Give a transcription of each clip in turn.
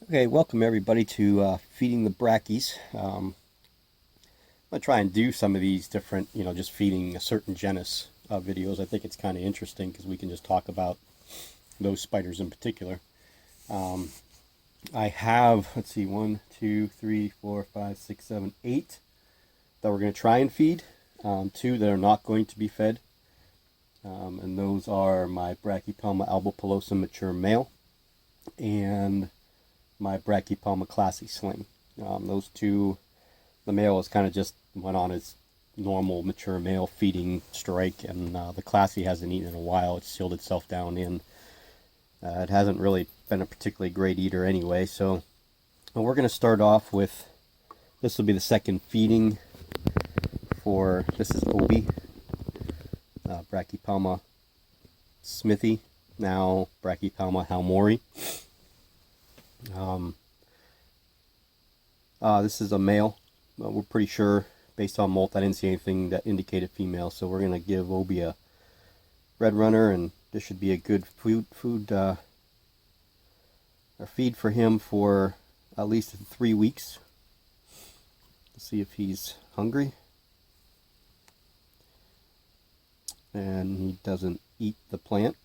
Okay, welcome everybody to feeding the brackies. I'm gonna try and do some of these different, just feeding a certain genus videos. I think it's kind of interesting because we can just talk about those spiders in particular. I have, let's see, 8 that we're gonna try and feed. Two that are not going to be fed, and those are my Brachypelma albopilosum mature male and my Brachypelma classy sling. Those two, the male is kind of just went on its normal mature male feeding strike, and the classy hasn't eaten in a while. It's sealed itself down in. It hasn't really been a particularly great eater anyway, so we're going to start off with, this will be the second feeding for, this is Obi, Brachypelma smithy, now Brachypelma halmori. This is a male. We're pretty sure, based on molt, I didn't see anything that indicated female, so we're going to give Obi a red runner, and this should be a good or feed for him for at least 3 weeks. Let's see if he's hungry. And he doesn't eat the plant.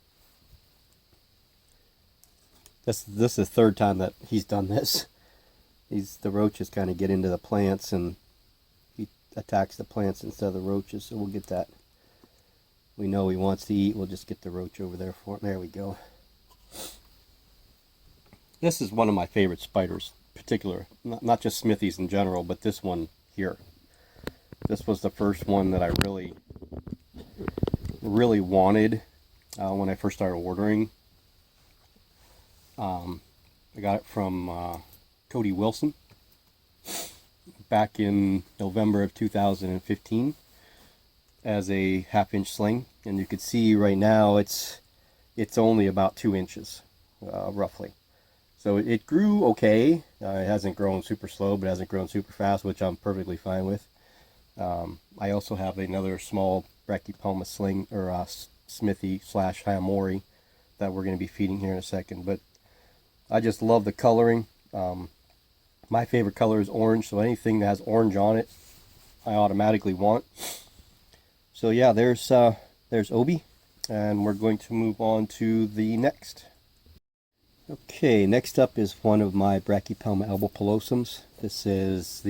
This is the third time that he's done this. The roaches kind of get into the plants, and he attacks the plants instead of the roaches, so we'll get that. We know he wants to eat, we'll just get the roach over there for him. There we go. This is one of my favorite spiders, particular, not just smithies in general, but this one here. This was the first one that I really wanted when I first started ordering. I got it from Cody Wilson back in November of 2015 as a 1/2 inch sling, and you can see right now it's only about 2 inches roughly. So it grew okay. It hasn't grown super slow, but it hasn't grown super fast, which I'm perfectly fine with. I also have another small Brachypelma sling, or smithy / halmori, that we're going to be feeding here in a second. But I just love the coloring. My favorite color is orange, so anything that has orange on it, I automatically want. So yeah, there's Obi, and we're going to move on to the next. Okay, next up is one of my Brachypelma albopilosums. This is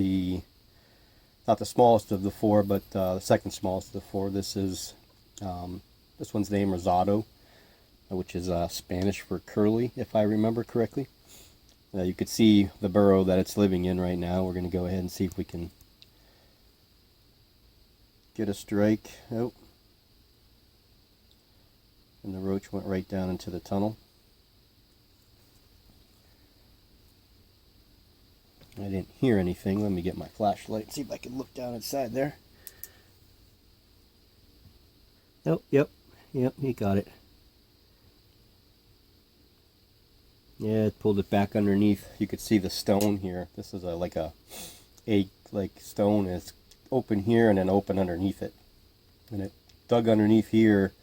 not the smallest of the four, but the second smallest of the four. This one's named Rosado, which is Spanish for curly, if I remember correctly. You could see the burrow that it's living in right now. We're going to go ahead and see if we can get a strike. Oh, and the roach went right down into the tunnel. I didn't hear anything. Let me get my flashlight and see if I can look down inside there. Oh, yep, he got it. Yeah, it pulled it back underneath. You could see the stone here. This is like a egg-like stone. It's open here and then open underneath it. And it dug underneath here,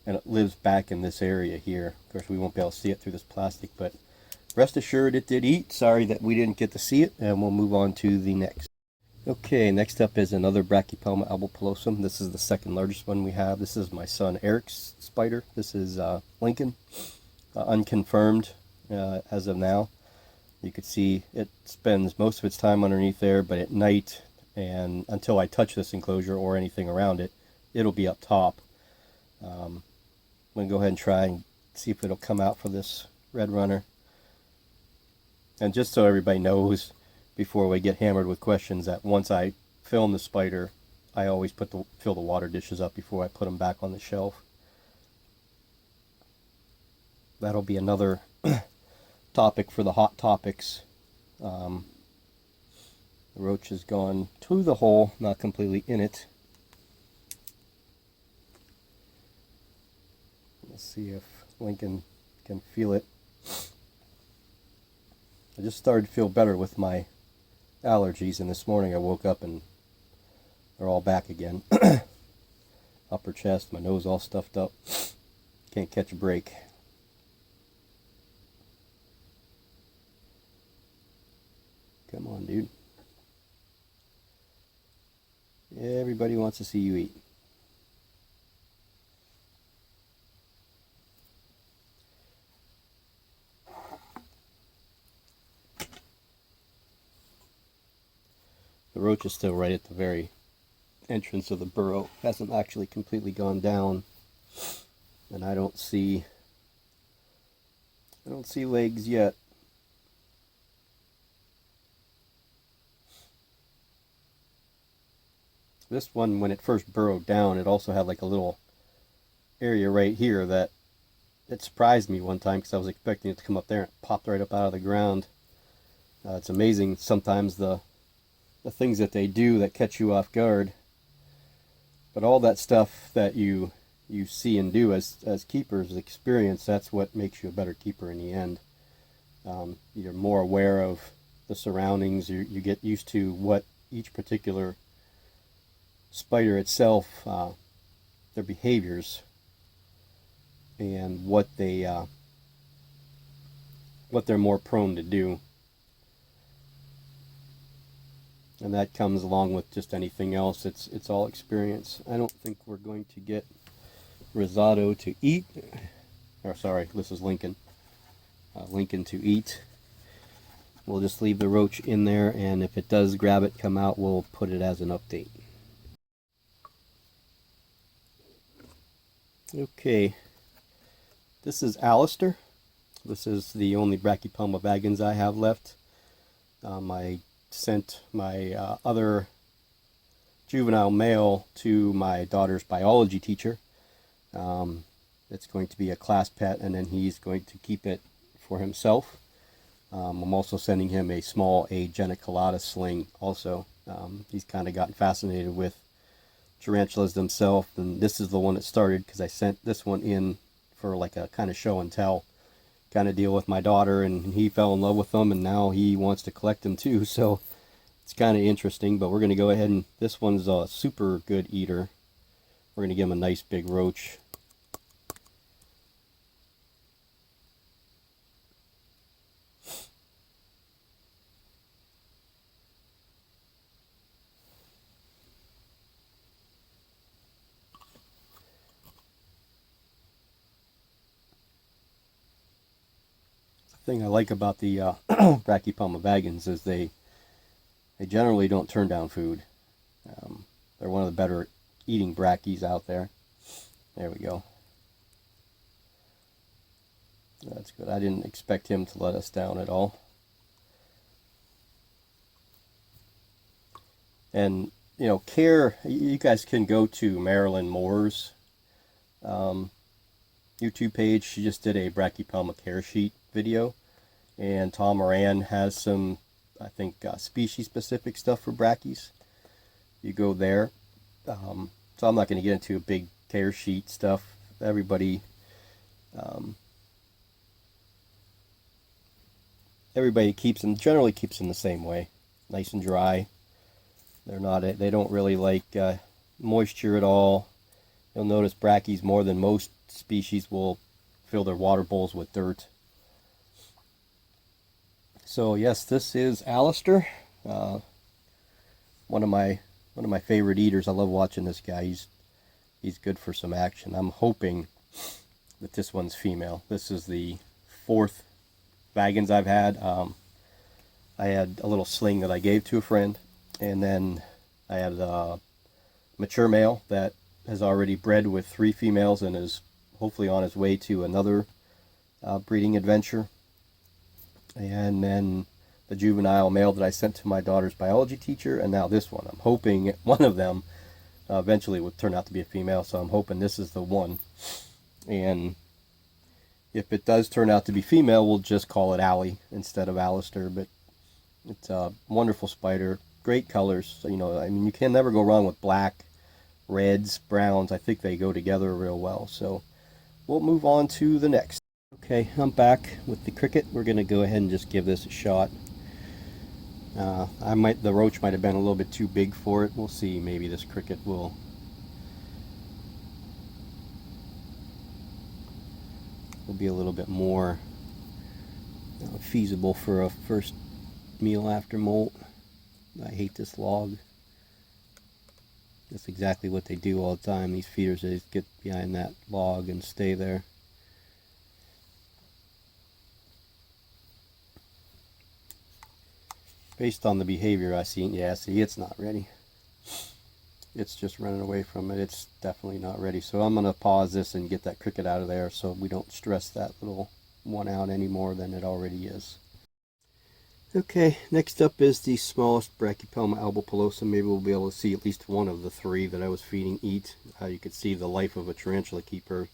and it lives back in this area here. Of course, we won't be able to see it through this plastic, but rest assured it did eat. Sorry that we didn't get to see it, and we'll move on to the next. Okay, next up is another Brachypelma albopilosum. This is the second largest one we have. This is my son Eric's spider. This is Lincoln, unconfirmed. As of now, you can see it spends most of its time underneath there, but at night, and until I touch this enclosure or anything around it, it'll be up top. I'm going to go ahead and try and see if it'll come out for this red runner. And just so everybody knows, before we get hammered with questions, that once I film the spider, I always fill the water dishes up before I put them back on the shelf. That'll be another topic for the hot topics. The roach has gone to the hole, not completely in it. Let's see if Lincoln can feel it. I just started to feel better with my allergies, and this morning I woke up and they're all back again. Upper chest, my nose all stuffed up. Can't catch a break. dude. Everybody wants to see you eat. The roach is still right at the very entrance of the burrow. Hasn't actually completely gone down. And I don't see legs yet. This one, when it first burrowed down, it also had like a little area right here that it surprised me one time because I was expecting it to come up there and it popped right up out of the ground. It's amazing sometimes the things that they do that catch you off guard. But all that stuff that you see and do as keepers, experience, that's what makes you a better keeper in the end. You're more aware of the surroundings. You get used to what each particular spider itself, their behaviors, and what they're more prone to do. And that comes along with just anything else. It's all experience. I don't think we're going to get Risotto to eat. Or sorry, this is Lincoln. Lincoln to eat. We'll just leave the roach in there, and if it does grab it, come out, we'll put it as an update. Okay, this is Alistair. This is the only Brachypelma vagans I have left. I sent my other juvenile male to my daughter's biology teacher. It's going to be a class pet, and then he's going to keep it for himself. I'm also sending him a small Geniculata sling also. He's kind of gotten fascinated with tarantulas themselves, and this is the one that started because I sent this one in for like a kind of show and tell kind of deal with my daughter, and he fell in love with them, and now he wants to collect them too. So it's kind of interesting, but we're going to go ahead, and this one's a super good eater. We're going to give him a nice big roach. The thing I like about the Brachypelma vagans is they generally don't turn down food. They're one of the better eating brackies out there. There we go. That's good. I didn't expect him to let us down at all. And you know, you guys can go to Marilyn Moore's YouTube page. She just did a Brachypelma care sheet video, and Tom Moran has some, I think, species specific stuff for brackies. You go there. So I'm not going to get into a big care sheet stuff. Everybody generally keeps them the same way, nice and dry. They don't really like moisture at all. You'll notice brackies, more than most species, will fill their water bowls with dirt. So yes, this is Alistair, one of my favorite eaters. I love watching this guy. He's good for some action. I'm hoping that this one's female. This is the 4th vagans I've had. I had a little sling that I gave to a friend, and then I had a mature male that has already bred with 3 females and is hopefully on his way to another breeding adventure. And then the juvenile male that I sent to my daughter's biology teacher, and now this one. I'm hoping one of them eventually would turn out to be a female, so I'm hoping this is the one. And if it does turn out to be female, we'll just call it Allie instead of Alistair. But it's a wonderful spider, great colors. So, you know, I mean, you can never go wrong with black, reds, browns. I think they go together real well. So we'll move on to the next. Okay, I'm back with the cricket. We're going to go ahead and just give this a shot. The roach might have been a little bit too big for it. We'll see. Maybe this cricket will be a little bit more feasible for a first meal after molt. I hate this log. That's exactly what they do all the time. These feeders, they just get behind that log and stay there. Based on the behavior I see, yeah, see, it's not ready. It's just running away from it. It's definitely not ready. So I'm going to pause this and get that cricket out of there so we don't stress that little one out any more than it already is. Okay, next up is the smallest Brachypelma albopilosum. Maybe we'll be able to see at least one of the three that I was feeding eat. You could see the life of a tarantula keeper.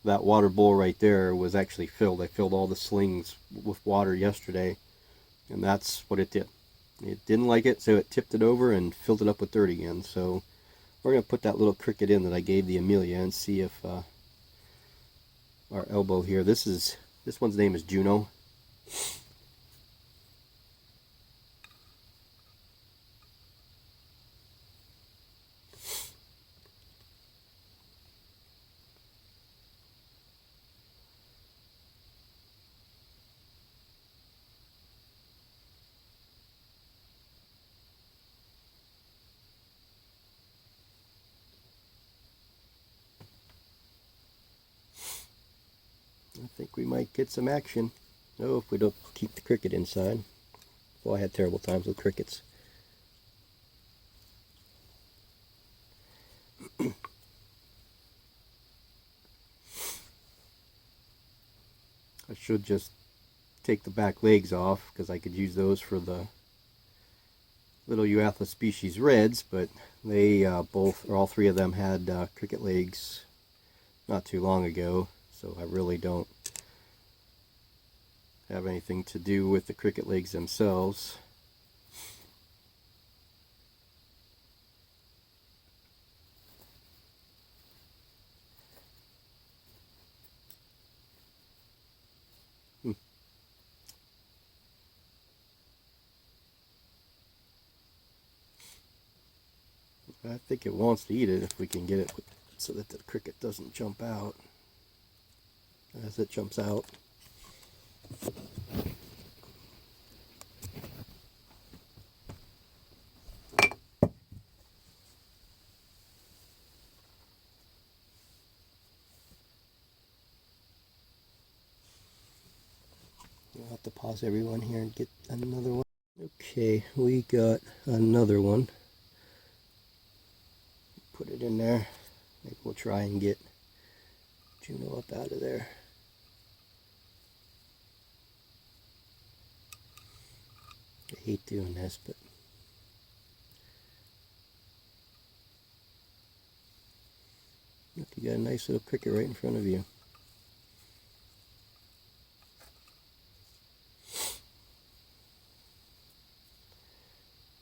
That water bowl right there was actually filled. I filled all the slings with water yesterday, and that's what it did. It didn't like it, so it tipped it over and filled it up with dirt again. So we're going to put that little cricket in that I gave the Amelia and see if our elbow here, this one's name is Juno. I think we might get some action. Oh, if we don't keep the cricket inside. Well, I had terrible times with crickets. I should just take the back legs off because I could use those for the little Euatha species reds, but they all three of them had cricket legs not too long ago, so I really don't have anything to do with the cricket legs themselves. I think it wants to eat it if we can get it so that the cricket doesn't jump out as it jumps out. I'll have to pause everyone here and get another one. Okay, we got another one. Put it in there. Maybe we'll try and get Juno up out of there. I hate doing this, but look, you got a nice little cricket right in front of you.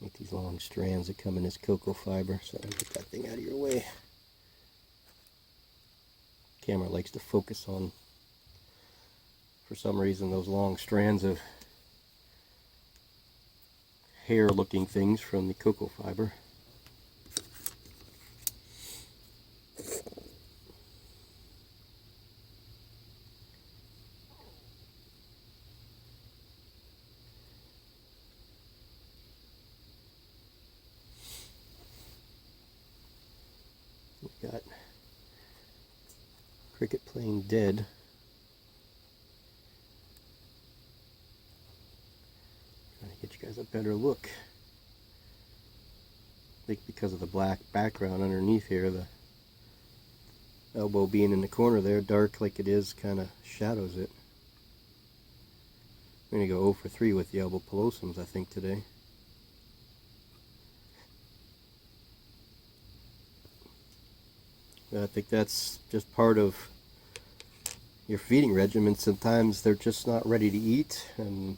Make these long strands that come in this cocoa fiber, so I can get that thing out of your way. Camera likes to focus on, for some reason, those long strands of hair looking things from the cocoa fiber. We've got cricket playing dead. Trying to get you guys a better look. I think because of the black background underneath here, the elbow being in the corner there, dark like it is, kind of shadows it. I'm going to go 0 for 3 with the albopilosums, I think, today. I think that's just part of your feeding regimen. Sometimes they're just not ready to eat, and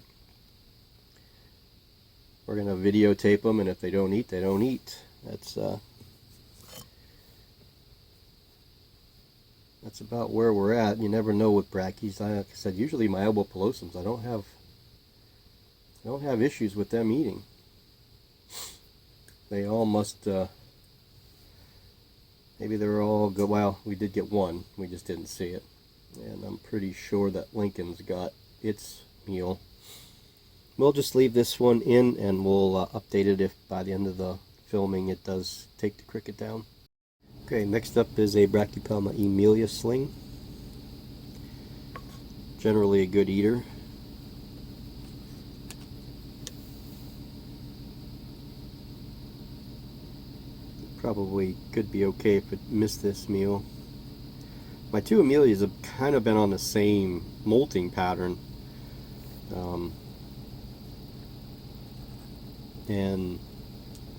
we're going to videotape them, and if they don't eat, they don't eat. That's about where we're at. You never know with brackies. Like I said, usually my albopilosums, I don't have issues with them eating. They all must maybe they're all good. Well, we did get one, we just didn't see it, and I'm pretty sure that Lincoln's got its meal. we'll just leave this one in, and we'll update it if by the end of the filming it does take the cricket down. Okay, next up is a Brachypelma emilia sling. Generally a good eater. Probably could be okay if it missed this meal. My two Amelias have kind of been on the same molting pattern. And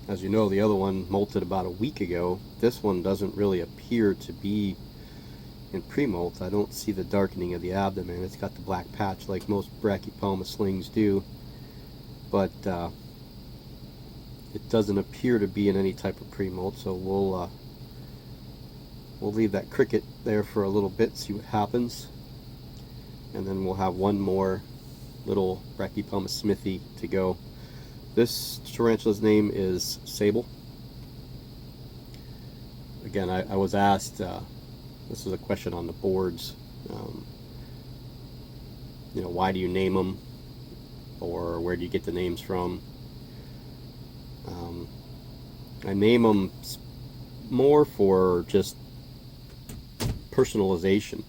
as you know, the other one molted about a week ago. This one doesn't really appear to be in pre-molt. I don't see the darkening of the abdomen. It's got the black patch like most Brachypelma slings do. But it doesn't appear to be in any type of pre-molt, so we'll leave that cricket there for a little bit, see what happens, and then we'll have one more little Brachypelma smithy to go. This tarantula's name is Sable. Again, I was asked, this is a question on the boards, you know, why do you name them, or where do you get the names from? I name them more for just personalization,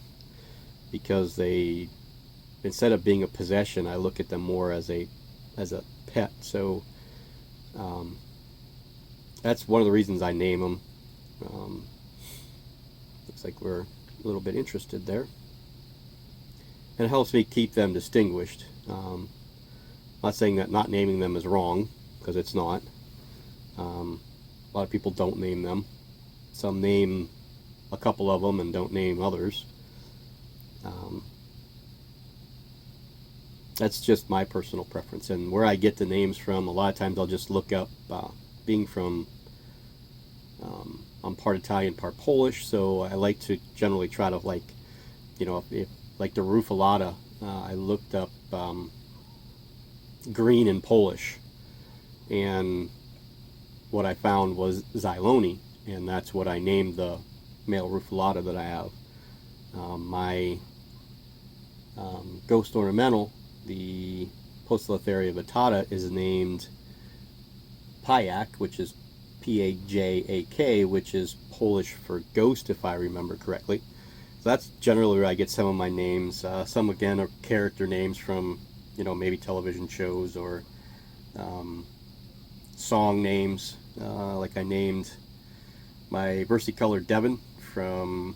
because they, instead of being a possession, I look at them more as a pet. So that's one of the reasons I name them. Looks like we're a little bit interested there, and it helps me keep them distinguished. I'm not saying that not naming them is wrong, because it's not. A lot of people don't name them. Some name a couple of them and don't name others. That's just my personal preference, and where I get the names from, a lot of times I'll just look up, being from, I'm part Italian, part Polish, so I like to generally try to, like, you know, if like the Rufilata, I looked up green in Polish, and what I found was Xylone, and that's what I named the male Rufilata that I have. My ghost ornamental, the Poecilotheria vittata, is named Pajak, which is P-A-J-A-K, which is Polish for ghost, if I remember correctly. So that's generally where I get some of my names. Some, again, are character names from, you know, maybe television shows, or song names. Like I named my versicolor Devon from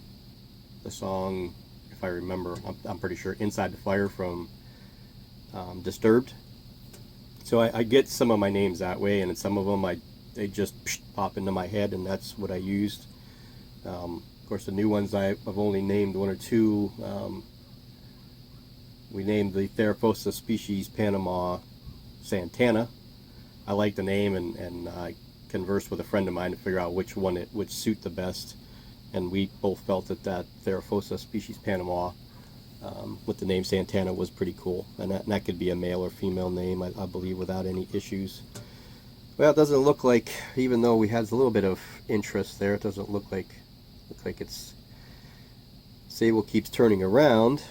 the song, if I remember, I'm pretty sure, Inside the Fire from Disturbed. So I get some of my names that way, and some of them they just pop into my head, and that's what I used. Of course, the new ones I've only named one or two. We named the Theraphosa species Panama Santana. I like the name, and I conversed with a friend of mine to figure out which one it would suit the best, and we both felt that Theraphosa species Panama with the name Santana was pretty cool, and that could be a male or female name, I believe, without any issues. Well, it doesn't look like, even though we had a little bit of interest there, it doesn't look like it's, Sable keeps turning around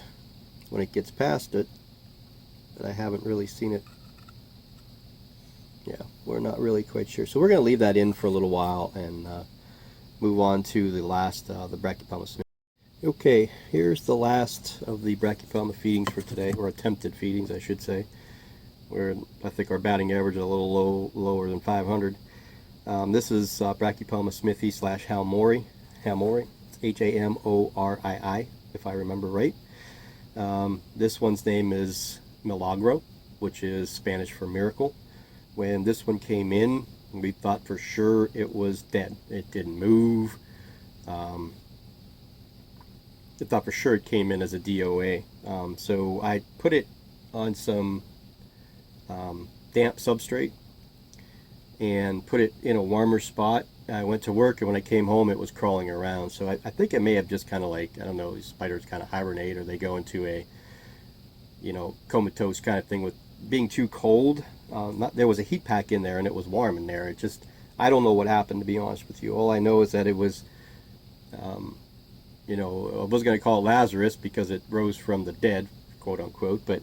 when it gets past it, but I haven't really seen it. Yeah, we're not really quite sure. So we're going to leave that in for a little while and move on to the last, the Brachypelma smithy. Okay, here's the last of the Brachypelma feedings for today, or attempted feedings, I should say. Where I think our batting average is a little lower than 500. This is Brachypelma smithi / Hamori. Hamori. H-A-M-O-R-I-I, if I remember right. This one's name is Milagro, which is Spanish for miracle. When this one came in, we thought for sure it was dead. It didn't move. I thought for sure it came in as a DOA. So I put it on some damp substrate and put it in a warmer spot. I went to work, and when I came home it was crawling around. So I think it may have just kind of, like, I don't know, these spiders kind of hibernate, or they go into a, you know, comatose kind of thing with being too cold. There was a heat pack in there and it was warm in there. It just, I don't know what happened, to be honest with you. All I know is that it was, you know, I was going to call it Lazarus because it rose from the dead, quote unquote, but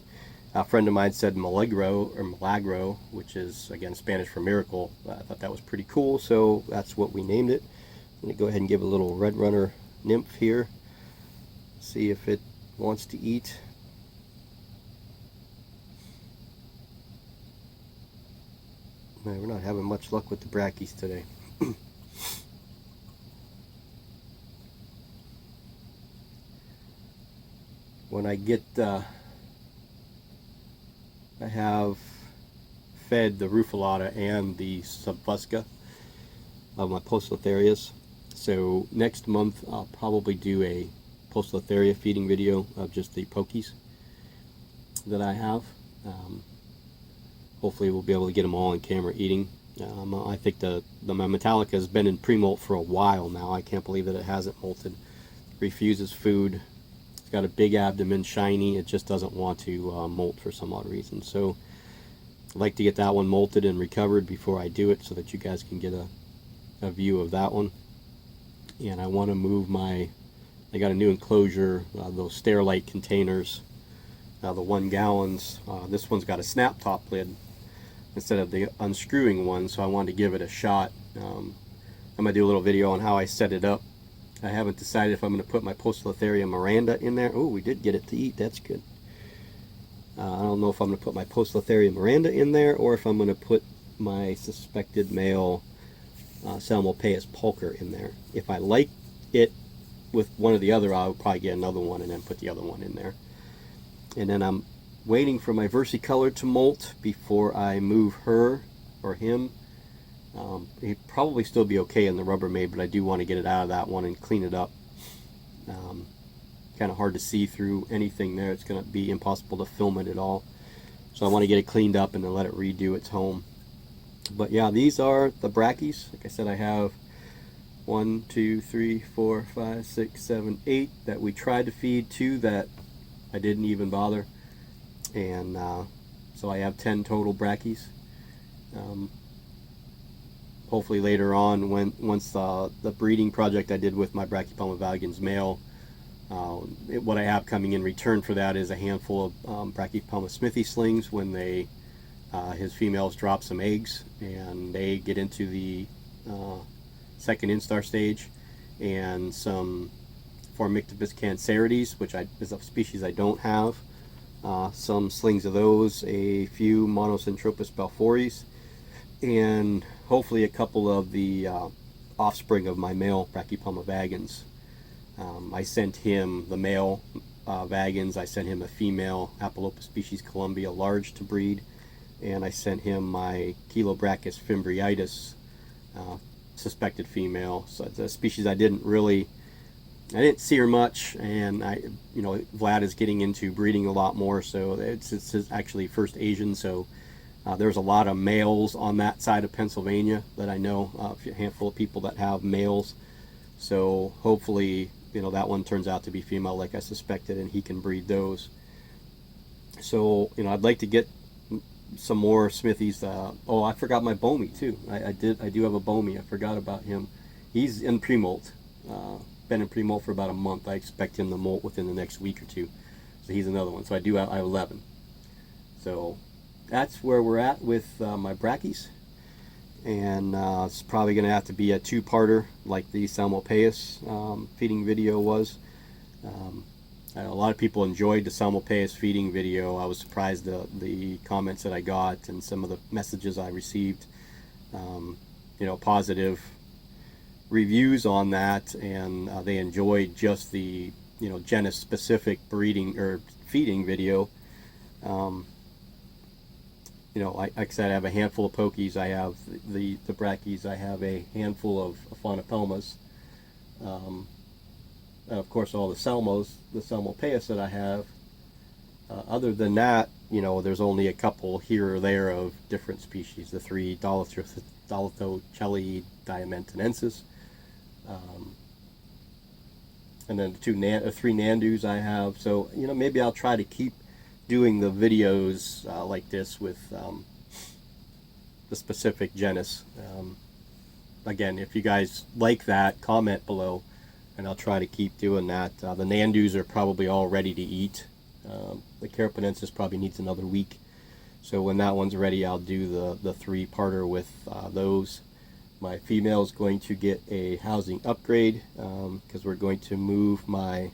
A friend of mine said milagro, which is again Spanish for miracle. I thought that was pretty cool, so that's what we named it. I'm going to go ahead and give a little red runner nymph here. See if it wants to eat. Man, we're not having much luck with the brackies today. When I get, I have fed the rufilata and the subfusca of my Poecilotherias. So next month I'll probably do a Poecilotheria feeding video of just the pokies that I have. Hopefully we'll be able to get them all on camera eating. I think my Metallica has been in pre-molt for a while now. I can't believe that it hasn't molted. Refuses food. It's got a big abdomen, shiny. It just doesn't want to molt for some odd reason. So I'd like to get that one molted and recovered before I do it, so that you guys can get a view of that one. And I want to move I got a new enclosure, those Sterilite containers, the 1 gallons. This one's got a snap top lid instead of the unscrewing one, so I wanted to give it a shot. I'm going to do a little video on how I set it up. I haven't decided if I'm going to put my Poecilotheria Miranda in there. Oh, we did get it to eat. That's good. I don't know if I'm going to put my Poecilotheria Miranda in there, or if I'm going to put my suspected male Salmopaeus pulcher in there. If I like it with one or the other, I'll probably get another one and then put the other one in there. And then I'm waiting for my versicolor to molt before I move her or him. He'd probably still be okay in the Rubbermaid, but I do want to get it out of that one and clean it up. Kind of hard to see through anything there. It's going to be impossible to film it at all. So I want to get it cleaned up and then let it redo its home. But yeah, these are the brackies. Like I said, I have 1, 2, 3, 4, 5, 6, 7, 8 that we tried to feed, 2 that I didn't even bother. And so I have 10 total brackies. Hopefully later on, once the breeding project I did with my Brachypelma vagans male, what I have coming in return for that is a handful of Brachypelma smithy slings when his females drop some eggs and they get into the second instar stage, and some Formictopus cancerides, which is a species I don't have. Some slings of those, a few Monocentropus balforis, and hopefully a couple of the offspring of my male Brachypelma vagans. I sent him the male vagans, I sent him a female Apolopus species Columbia large to breed, and I sent him my Chilobrachys fimbriitis suspected female. So it's a species I didn't see her much, and Vlad is getting into breeding a lot more, so it's actually first Asian, so there's a lot of males on that side of Pennsylvania that I know, a handful of people that have males, so hopefully that one turns out to be female like I suspected, and he can breed those. So I'd like to get some more smithies. Oh, I forgot my Bomi too. I do have a Bomi. I forgot about him. He's in pre-molt. Been in pre-molt for about a month. I expect him to molt within the next week or two. So he's another one. So I have 11. So that's where we're at with my brackies. And it's probably going to have to be a 2-parter like the Salmopaeus feeding video was. A lot of people enjoyed the Salmopaeus feeding video. I was surprised the comments that I got and some of the messages I received. Positive reviews on that, and they enjoyed just the genus specific breeding or feeding video. Like I said, I have a handful of pokies. I have the brackies. I have a handful of Phonopelmas. And of course, all the Salmopaeus that I have. Other than that, there's only a couple here or there of different species. The 3 Dolichocelli diamantinensis, and then the 3 Nandus I have. So maybe I'll try to keep doing the videos like this with the specific genus. Again, if you guys like that, comment below, and I'll try to keep doing that. The Nandus are probably all ready to eat. The Caraponensis probably needs another week. So when that one's ready, I'll do the three-parter with those. My female is going to get a housing upgrade because we're going to move my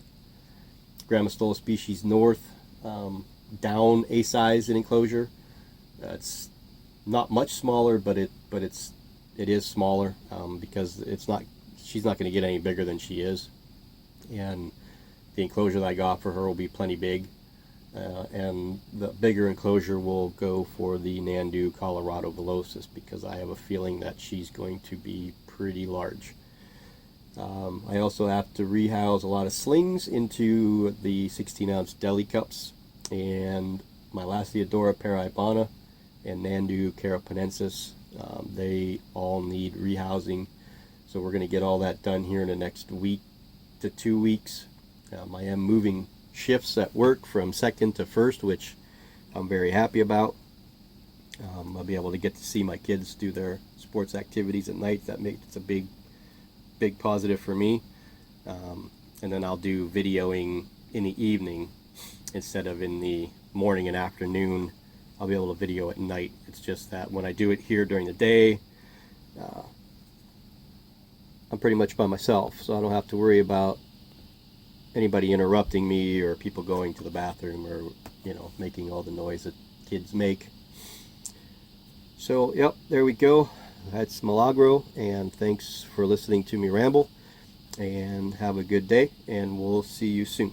Grammostola species north, down a size in enclosure. It's not much smaller, but it is smaller because she's not going to get any bigger than she is, and the enclosure that I got for her will be plenty big, and the bigger enclosure will go for the Nandu Colorado Velocis because I have a feeling that she's going to be pretty large. I also have to rehouse a lot of slings into the 16-ounce deli cups, and my Lasiodora paraibana and Nandu Caraponensis, they all need rehousing, so we're going to get all that done here in the next week to 2 weeks. I am moving shifts at work from second to first, which I'm very happy about. I'll be able to get to see my kids do their sports activities at night. It's a big positive for me. And then I'll do videoing in the evening instead of in the morning and afternoon. I'll be able to video at night. It's just that when I do it here during the day, I'm pretty much by myself, so I don't have to worry about anybody interrupting me or people going to the bathroom or, making all the noise that kids make. So, yep, there we go. That's Milagro, and thanks for listening to me ramble, and have a good day, and we'll see you soon.